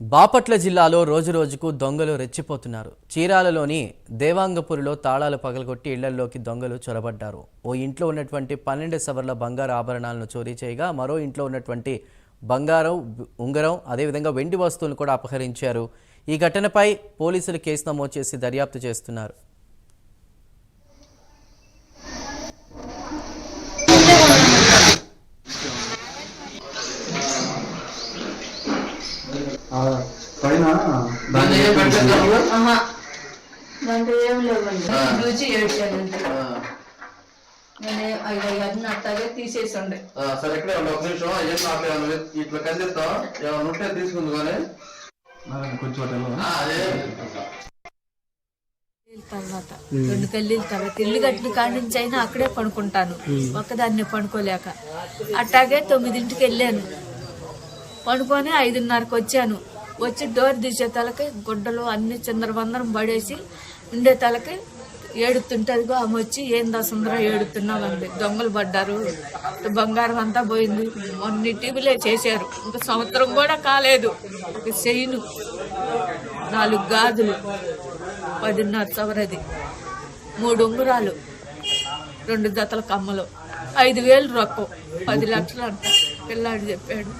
బాపట్ల జిల్లాలో రోజురోజుకు దొంగలు రెచ్చిపోతున్నారు. చీరాలలోని దేవాంగపురిలో తాళాలు పగలగొట్టి ఇళ్లలోకి దొంగలు చొరబడ్డారు. ఓ ఇంట్లో ఉన్నటువంటి 12 సవర్ల బంగారు ఆభరణాలను చోరీ చేయగా మరో ఇంట్లో ఉన్నటువంటి బంగారం, ఉంగరం, అదేవిధంగా వెండి వస్తువులను కూడా అపహరించారు. ఈ ఘటనపై పోలీసులు కేసు నమోదు చేసి దర్యాప్తు చేస్తున్నారు. తీసేసండి సరే ఎక్కడే ఉండే ఒక నిమిషం అయ్యా ఇట్లా కందిస్తాం ఉంటే తీసుకుంది కానీ తర్వాత 2 కల్లీల తర్వాత ఇల్లు కట్టిన కాడి నుంచి అయినా అక్కడే పడుకుంటాను. ఒక్కదాన్ని పడుకోలేక అట్టాగే 9ంటికి వెళ్ళాను. పడుకొని 5:30కి వచ్చాను. వచ్చి డోర్ తీసే తలకి గుడ్డలు అన్ని చిందరబందరం పడేసి ఉండే తలకి ఏడుతుంటదిగో ఆమె వచ్చి ఏందా సుందరం ఏడుతున్నామండి, దొంగలు పడ్డారు, బంగారం అంతా పోయింది, మొన్న టీవీలే చేశారు, ఇంకా సంవత్సరం కూడా కాలేదు, ఒక చైను, 4 గాజులు, 10.5 సవరది, 3 ఉంగరాలు, 2 జతల కమ్మలు, 5,000 రొక్కం, 10 లక్షలు అంట పిల్లాడు చెప్పాడు.